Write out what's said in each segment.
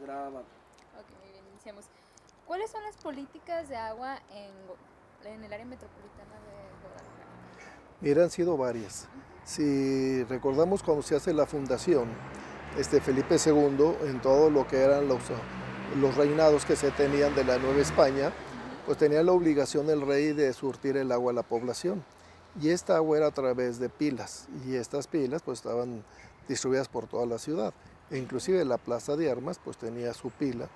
grabando. Ok, muy bien, iniciamos. ¿Cuáles son las políticas de agua en el área metropolitana de Guadalajara? Mira, han sido varias. Si recordamos cuando se hace la fundación, Felipe II, en todo lo que eran los reinados que se tenían de la Nueva España, pues tenía la obligación el rey de surtir el agua a la población. Y esta agua era a través de pilas, y estas pilas pues estaban distribuidas por toda la ciudad. E inclusive la Plaza de Armas pues tenía su pila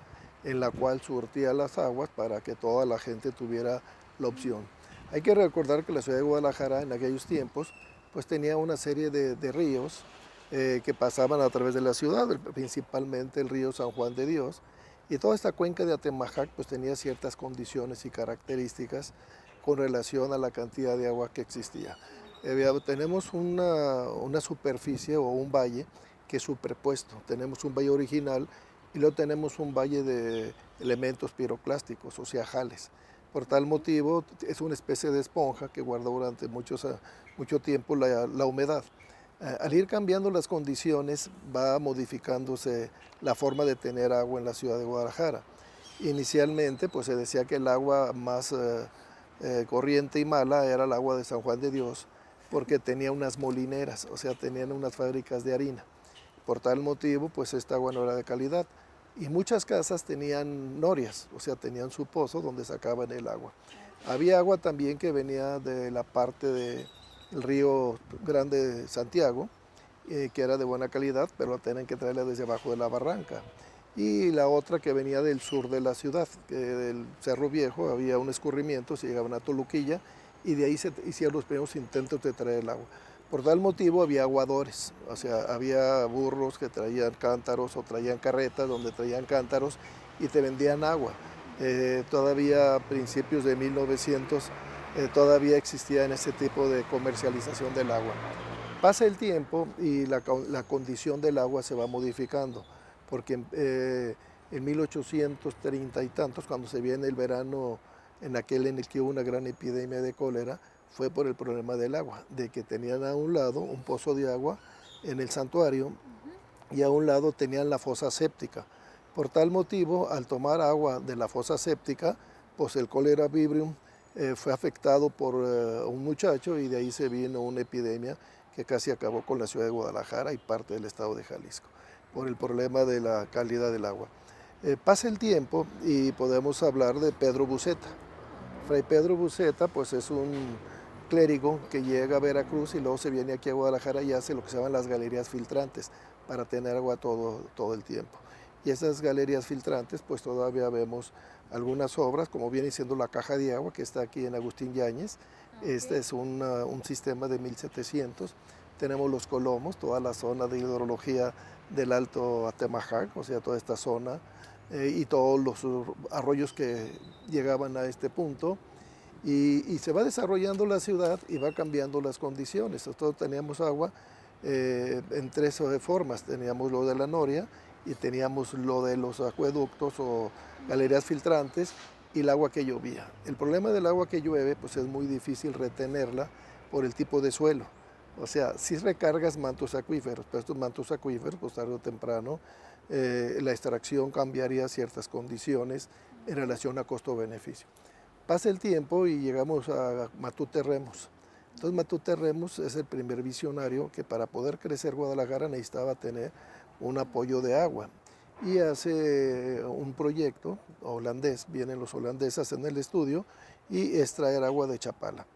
en la cual surtía las aguas para que toda la gente tuviera la opción. Hay que recordar que la ciudad de Guadalajara en aquellos tiempos pues tenía una serie de ríos que pasaban a través de la ciudad, principalmente el río San Juan de Dios, y toda esta cuenca de Atemajac pues tenía ciertas condiciones y características con relación a la cantidad de agua que existía. Tenemos una superficie o un valle que es superpuesto. Tenemos un valle original y luego tenemos un valle de elementos piroclásticos, o sea, jales. Por tal motivo es una especie de esponja que guarda durante mucho tiempo la humedad. Al ir cambiando las condiciones va modificándose la forma de tener agua en la ciudad de Guadalajara. Inicialmente pues se decía que el agua más corriente y mala era el agua de San Juan de Dios porque tenía unas molineras, o sea, tenían unas fábricas de harina. Por tal motivo pues esta agua no era de calidad. Y muchas casas tenían norias, o sea, tenían su pozo donde sacaban el agua. Había agua también que venía de la parte del río Grande de Santiago, que era de buena calidad, pero la tenían que traerla desde abajo de la barranca. Y la otra que venía del sur de la ciudad, que del Cerro Viejo había un escurrimiento, se llegaban a Toluquilla, y de ahí se hicieron los primeros intentos de traer el agua. Por tal motivo había aguadores, o sea, había burros que traían cántaros o traían carretas donde traían cántaros y te vendían agua. Todavía a principios de 1900 todavía existía en ese tipo de comercialización del agua. Pasa el tiempo y la condición del agua se va modificando, porque en 1830 y tantos, cuando se viene el verano en aquel en el que hubo una gran epidemia de cólera, fue por el problema del agua, de que tenían a un lado un pozo de agua en el santuario y a un lado tenían la fosa séptica. Por tal motivo, al tomar agua de la fosa séptica, pues el cólera vibrium fue afectado por un muchacho y de ahí se vino una epidemia que casi acabó con la ciudad de Guadalajara y parte del estado de Jalisco, por el problema de la calidad del agua. Pasa el tiempo y podemos hablar de Pedro Buceta. Fray Pedro Buceta pues es un clérigo que llega a Veracruz y luego se viene aquí a Guadalajara y hace lo que se llaman las galerías filtrantes para tener agua todo el tiempo. Y esas galerías filtrantes pues todavía vemos algunas obras, como viene siendo la caja de agua que está aquí en Agustín Yáñez. Este es un sistema de 1700. Tenemos los colomos, toda la zona de hidrología del Alto Atemajac, o sea, toda esta zona, y todos los arroyos que llegaban a este punto. Y se va desarrollando la ciudad y va cambiando las condiciones. Nosotros teníamos agua en tres formas. Teníamos lo de la noria y teníamos lo de los acueductos o galerías filtrantes y el agua que llovía. El problema del agua que llueve pues es muy difícil retenerla por el tipo de suelo. O sea, si recargas mantos acuíferos, pero estos mantos acuíferos, pues tarde o temprano, la extracción cambiaría ciertas condiciones en relación a costo-beneficio. Pasa el tiempo y llegamos a Matute Remos. Entonces Matute Remos es el primer visionario que para poder crecer Guadalajara necesitaba tener un apoyo de agua. Y hace un proyecto holandés, vienen los holandeses en el estudio, y es traer agua de Chapala.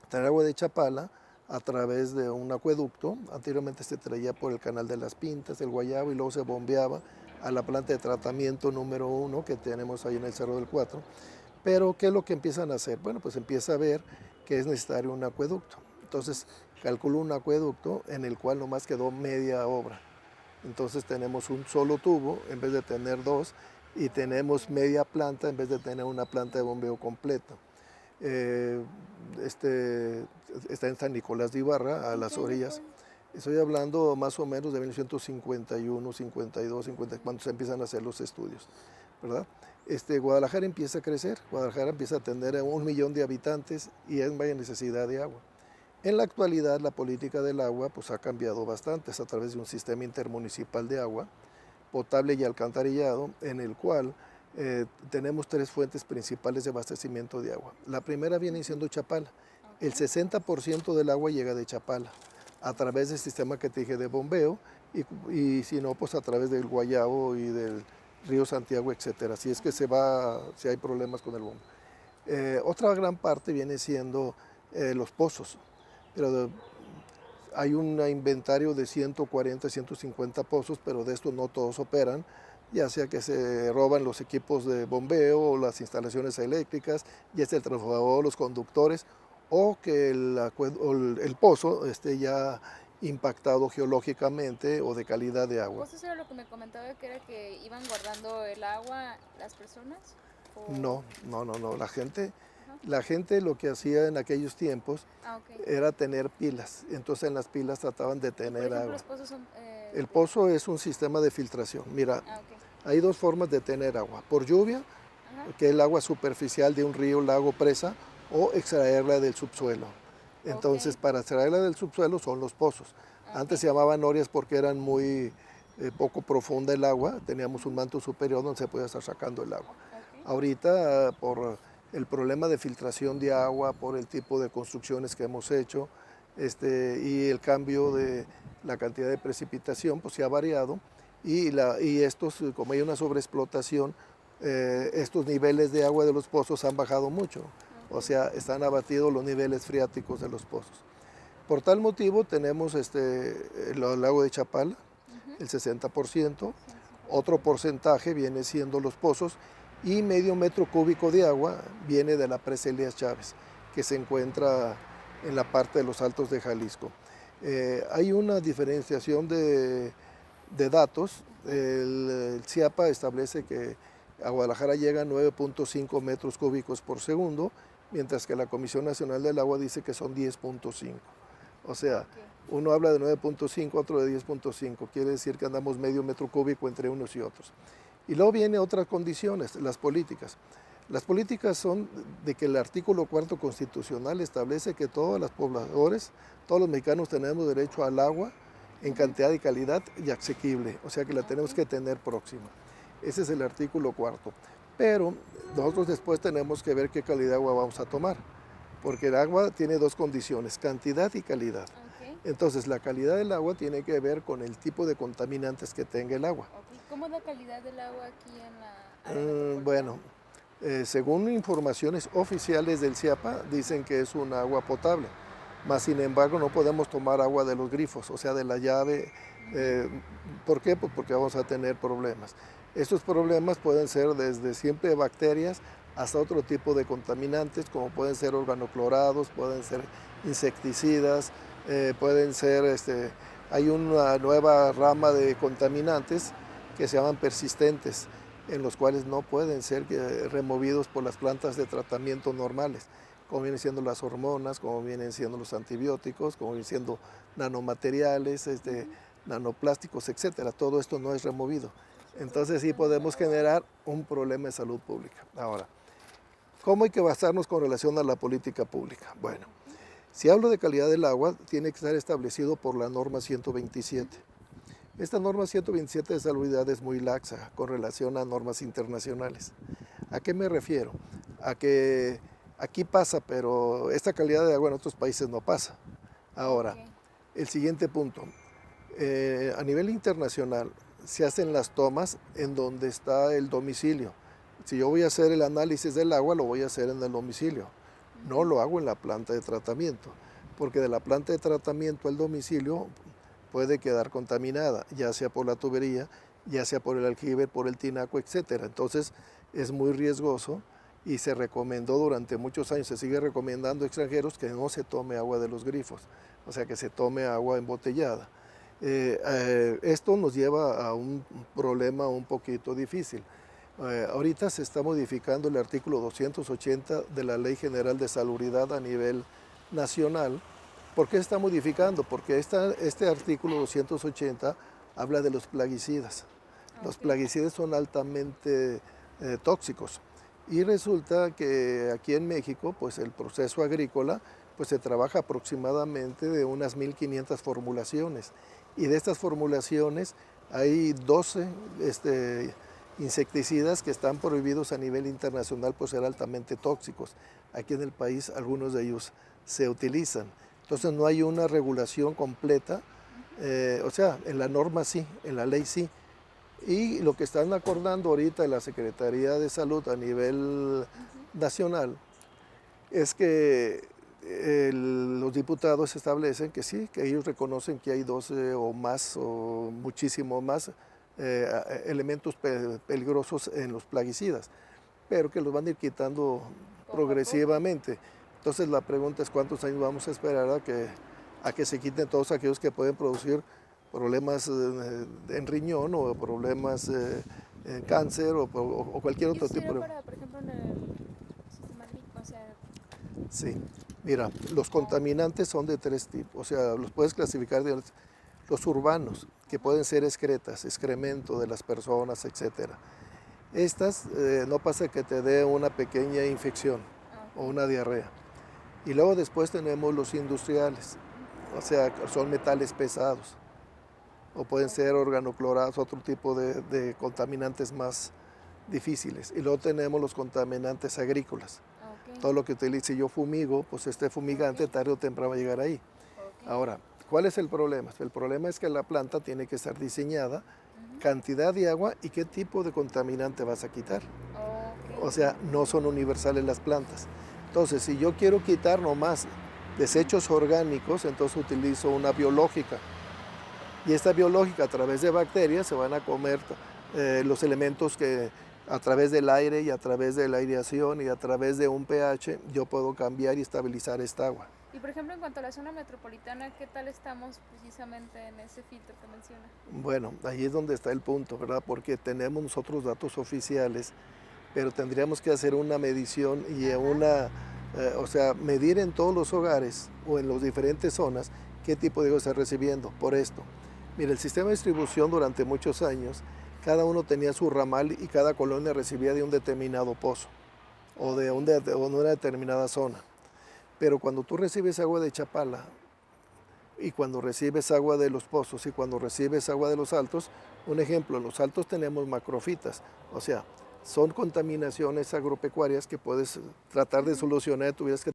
Traer agua de Chapala a través de un acueducto. Anteriormente se traía por el canal de las Pintas, el Guayabo, y luego se bombeaba a la planta de tratamiento número 1 que tenemos ahí en el Cerro del Cuatro. Pero, ¿qué es lo que empiezan a hacer? Bueno, pues empieza a ver que es necesario un acueducto. Entonces, calculó un acueducto en el cual nomás quedó media obra. Entonces, tenemos un solo tubo en vez de tener dos y tenemos media planta en vez de tener una planta de bombeo completa. Eh, está en San Nicolás de Ibarra, a las orillas. Estoy hablando más o menos de 1951, 52, 50, cuando se empiezan a hacer los estudios, ¿verdad? Guadalajara empieza a crecer, Guadalajara empieza a tener 1 millón de habitantes y hay necesidad de agua. En la actualidad la política del agua pues, ha cambiado bastante, es a través de un sistema intermunicipal de agua, potable y alcantarillado, en el cual tenemos tres fuentes principales de abastecimiento de agua. La primera viene siendo Chapala. El 60% del agua llega de Chapala a través del sistema que te dije de bombeo y si no, pues a través del Guayabo y del río Santiago, etcétera. Si es que si hay problemas con el bombeo. Otra gran parte viene siendo los pozos, pero hay un inventario de 140, 150 pozos, pero de estos no todos operan, ya sea que se roban los equipos de bombeo o las instalaciones eléctricas, ya sea el transformador, los conductores, o que el pozo esté ya impactado geológicamente o de calidad de agua. ¿Pues eso era lo que me comentaba, que era que iban guardando el agua las personas? ¿O? No. La gente lo que hacía en aquellos tiempos era tener pilas, entonces en las pilas trataban de tener agua. Los pozos son, el pozo es un sistema de filtración. Mira, hay dos formas de tener agua: por lluvia, que es el agua superficial de un río, lago, presa, o extraerla del subsuelo. Entonces, para extraerla del subsuelo son los pozos. Antes se llamaban norias porque eran muy poco profunda el agua, teníamos un manto superior donde se podía estar sacando el agua. Ahorita, por el problema de filtración de agua, por el tipo de construcciones que hemos hecho y el cambio de la cantidad de precipitación, pues se ha variado y estos, como hay una sobreexplotación, estos niveles de agua de los pozos han bajado mucho, o sea, están abatidos los niveles freáticos de los pozos. Por tal motivo tenemos el lago de Chapala, el 60%, otro porcentaje viene siendo los pozos, y medio metro cúbico de agua viene de la presa Elías Chávez, que se encuentra en la parte de los Altos de Jalisco. Hay una diferenciación de datos. El CIAPA establece que a Guadalajara llegan 9.5 metros cúbicos por segundo, mientras que la Comisión Nacional del Agua dice que son 10.5. O sea, uno habla de 9.5, otro de 10.5. Quiere decir que andamos medio metro cúbico entre unos y otros. Y luego vienen otras condiciones, las políticas. Las políticas son de que el artículo 4 constitucional establece que todos los pobladores, todos los mexicanos tenemos derecho al agua en cantidad y calidad y asequible, o sea que la tenemos que tener próxima. Ese es el artículo 4. Pero nosotros después tenemos que ver qué calidad de agua vamos a tomar, porque el agua tiene dos condiciones: cantidad y calidad. Entonces, la calidad del agua tiene que ver con el tipo de contaminantes que tenga el agua. ¿Cómo es la calidad del agua aquí en la área metropolitana? Bueno, según informaciones oficiales del CIAPA, dicen que es un agua potable, mas sin embargo no podemos tomar agua de los grifos, o sea, de la llave. ¿Por qué? Pues porque vamos a tener problemas. Estos problemas pueden ser desde siempre bacterias hasta otro tipo de contaminantes, como pueden ser organoclorados, pueden ser insecticidas, pueden ser, hay una nueva rama de contaminantes que se llaman persistentes, en los cuales no pueden ser removidos por las plantas de tratamiento normales, como vienen siendo las hormonas, como vienen siendo los antibióticos, como vienen siendo nanomateriales, nanoplásticos, etcétera. Todo esto no es removido. Entonces sí podemos generar un problema de salud pública. Ahora, ¿cómo hay que basarnos con relación a la política pública? Bueno, si hablo de calidad del agua, tiene que estar establecido por la norma 127. Esta norma 127 de salubridad es muy laxa con relación a normas internacionales. ¿A qué me refiero? A que aquí pasa, pero esta calidad de agua en otros países no pasa. Ahora, el siguiente punto. A nivel internacional se hacen las tomas en donde está el domicilio. Si yo voy a hacer el análisis del agua, lo voy a hacer en el domicilio. No lo hago en la planta de tratamiento, porque de la planta de tratamiento al domicilio puede quedar contaminada, ya sea por la tubería, ya sea por el aljibe, por el tinaco, etc. Entonces es muy riesgoso y se recomendó durante muchos años, se sigue recomendando a extranjeros que no se tome agua de los grifos, o sea que se tome agua embotellada. Esto nos lleva a un problema un poquito difícil. Ahorita se está modificando el artículo 280 de la Ley General de Salubridad a nivel nacional. ¿Por qué está modificando? Porque este artículo 280 habla de los plaguicidas. Los plaguicidas son altamente tóxicos y resulta que aquí en México pues el proceso agrícola pues se trabaja aproximadamente de unas 1500 formulaciones y de estas formulaciones Hay 12 insecticidas que están prohibidos a nivel internacional por ser altamente tóxicos. Aquí en el país algunos de ellos se utilizan. Entonces no hay una regulación completa, o sea, en la norma sí, en la ley sí. Y lo que están acordando ahorita la Secretaría de Salud a nivel nacional es que los diputados establecen que sí, que ellos reconocen que hay 12 o más o muchísimo más elementos peligrosos en los plaguicidas, pero que los van a ir quitando progresivamente. Entonces la pregunta es cuántos años vamos a esperar a que se quiten todos aquellos que pueden producir problemas en riñón o problemas en cáncer o cualquier otro tipo de... Para, por ejemplo, en el sistema líquido, o sea... Sí, mira, los contaminantes son de 3 tipos, o sea, los puedes clasificar de los urbanos, que pueden ser excretas, excremento de las personas, etcétera. Estas no pasa que te dé una pequeña infección o una diarrea. Y luego después tenemos los industriales, o sea, son metales pesados, o pueden ser organoclorados, otro tipo de contaminantes más difíciles. Y luego tenemos los contaminantes agrícolas. Todo lo que utilice yo fumigo, pues este fumigante tarde o temprano va a llegar ahí. Ahora, ¿cuál es el problema? El problema es que la planta tiene que estar diseñada, cantidad de agua y qué tipo de contaminante vas a quitar. O sea, no son universales las plantas. Entonces, si yo quiero quitar nomás desechos orgánicos, entonces utilizo una biológica. Y esta biológica a través de bacterias se van a comer los elementos que a través del aire y a través de la aireación y a través de un pH yo puedo cambiar y estabilizar esta agua. Y por ejemplo, en cuanto a la zona metropolitana, ¿qué tal estamos precisamente en ese filtro que menciona? Bueno, ahí es donde está el punto, ¿verdad? Porque tenemos nosotros datos oficiales, pero tendríamos que hacer una medición y o sea, medir en todos los hogares o en las diferentes zonas qué tipo de agua está recibiendo. Por esto, mira, el sistema de distribución durante muchos años, cada uno tenía su ramal y cada colonia recibía de un determinado pozo o de una determinada zona. Pero cuando tú recibes agua de Chapala y cuando recibes agua de los pozos y cuando recibes agua de los altos, un ejemplo, en los altos tenemos macrofitas, o sea, son contaminaciones agropecuarias que puedes tratar de solucionar, tuvieras que